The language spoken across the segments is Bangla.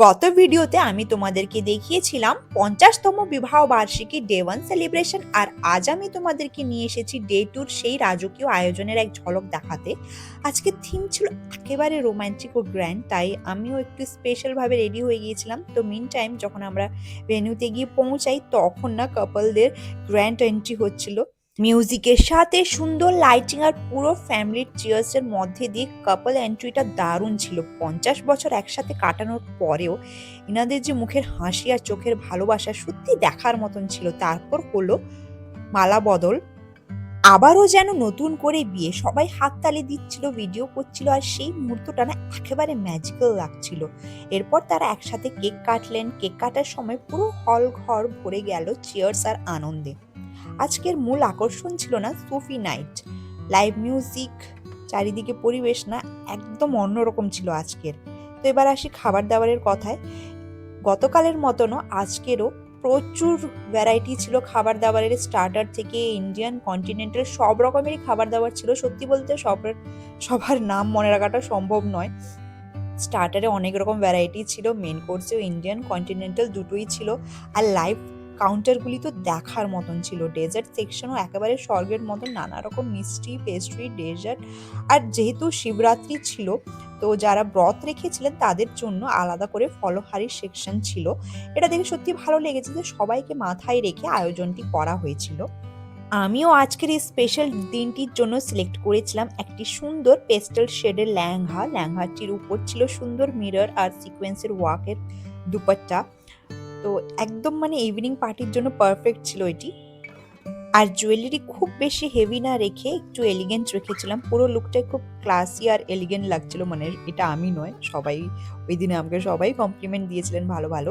গত ভিডিওতে আমি তোমাদেরকে দেখিয়েছিলাম 50তম বিবাহ বার্ষিকী ডে 1 সেলিব্রেশন, আর আজ আমি তোমাদেরকে নিয়ে এসেছি ডে 2 সেই রাজকীয় আয়োজনের এক ঝলক দেখাতে। আজকের থিম ছিল একেবারে রোমান্টিক ও গ্র্যান্ড, তাই আমিও একটু স্পেশাল ভাবে রেডি হয়ে গিয়েছিলাম। তো মিন টাইম যখন আমরা ভেন্যুতে গিয়ে পৌঁছাই তখন না কাপলদের গ্র্যান্ড এন্ট্রি হচ্ছিল মিউজিকের সাথে, সুন্দর লাইটিং আর পুরো ফ্যামিলির চিয়ার্স এর মধ্যে দিয়ে কাপল এন্ট্রিটা দারুণ ছিল। 50 বছর একসাথে কাটানোর পরেও ইনাদের যে মুখের হাসি আর চোখের ভালোবাসা সত্যি দেখার মতন ছিল। তারপর হলো মালা বদল, আবারও যেন নতুন করে বিয়ে। সবাই হাততালি দিচ্ছিল, ভিডিও করছিল, আর সেই মুহূর্তটা না একেবারে ম্যাজিক্যাল লাগছিল। এরপর তারা একসাথে কেক কাটলেন। কেক কাটার সময় পুরো হল ঘর ভরে গেল চিয়ার্স আর আনন্দে। আজকের মূল আকর্ষণ ছিল না সুফি নাইট, লাইভ মিউজিক, চারিদিকে পরিবেশ না একদম অন্যরকম ছিল আজকের। তো এবার আসি খাবার দাবারের কথায়। গতকালের মতনও আজকেরও প্রচুর ভ্যারাইটি ছিল খাবার দাবারের, স্টার্টার থেকে ইন্ডিয়ান, কন্টিনেন্টাল সব রকমেরই খাবার দাবার ছিল। সত্যি বলতে সবার নাম মনে রাখাটা সম্ভব নয়। স্টার্টারে অনেক রকম ভ্যারাইটি ছিল, মেন কোর্সেও ইন্ডিয়ান কন্টিনেন্টাল দুটোই ছিল। আর লাইভ কাউন্টারগুলি তো দেখার মতন ছিল। ডেজার্ট সেকশনও একেবারে স্বর্গের মতন, নানা রকম মিষ্টি, পেস্ট্রি, ডেজার্ট। আর যেহেতু শিবরাত্রি ছিল, তো যারা ব্রত রেখেছিলেন তাদের জন্য আলাদা করে ফলহারি সেকশন ছিল। এটা দেখে সত্যি ভালো লেগেছে যে সবাইকে মাথায় রেখে আয়োজনটি করা হয়েছিল। আমিও আজকের এই স্পেশাল দিনটির জন্য সিলেক্ট করেছিলাম একটি সুন্দর পেস্টেল শেডের লেহেঙ্গা। লেহেঙ্গাটির উপর ছিল সুন্দর মিরর আর সিকোয়েন্সের ওয়ার্কের দুপাট্টা। তো একদম মানে ইভিনিং পার্টির জন্য পারফেক্ট ছিল এটি। আর জুয়েলারি খুব বেশি হেভি না রেখে একটু এলিগেন্ট রেখেছিলাম। পুরো লুকটাই খুব ক্লাসি আর এলিগেন্ট লাগছিল। মানে এটা আমি নয়, সবাই ওই দিনে আমাকে সবাই কমপ্লিমেন্ট দিয়েছিলেন ভালো ভালো।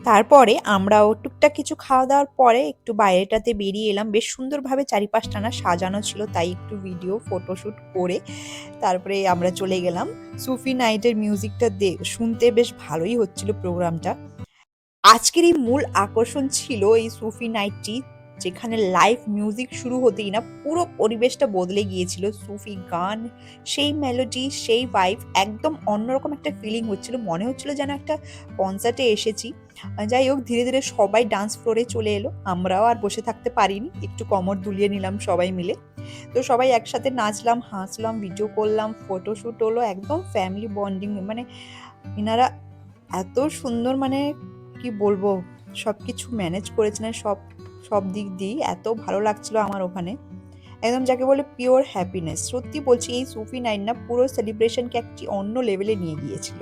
তারপরে আমরাও টুকটাক কিছু খাওয়া দাওয়ার পরে একটু বাইরেটাতে বেরিয়ে এলাম। বেশ সুন্দরভাবে চারিপাশটা না সাজানো ছিল, তাই একটু ভিডিও ফটোশুট করে তারপরে আমরা চলে গেলাম। সুফি নাইটের মিউজিকটা শুনতে বেশ ভালোই হচ্ছিল প্রোগ্রামটা। আজকের এই মূল আকর্ষণ ছিল এই সুফি নাইটটি, যেখানে লাইভ মিউজিক শুরু হতেই না পুরো পরিবেশটা বদলে গিয়েছিল। সুফি গান, সেই মেলোডি, সেই ভাইব, একদম অন্যরকম একটা ফিলিং হচ্ছিল। মনে হচ্ছিল যেন একটা কনসার্টে এসেছি। যাই হোক, ধীরে ধীরে সবাই ডান্স ফ্লোরে চলে এলো। আমরাও আর বসে থাকতে পারিনি, একটু কোমর দুলিয়ে নিলাম সবাই মিলে। তো সবাই একসাথে নাচলাম, হাসলাম, ভিডিও করলাম, ফটোশুট হলো, একদম ফ্যামিলি বন্ডিং। মানে ইনারা এত সুন্দর, মানে কি বলবো, সবকিছু ম্যানেজ করেছেন। সব সব দিক দিয়েই এত ভালো লাগছিল আমার ওখানে, একদম যাকে বলে পিওর হ্যাপিনেস। সত্যি বলছি, এই সুফি নাইট না পুরো সেলিব্রেশনকে একটি অন্য লেভেলে নিয়ে গিয়েছিল।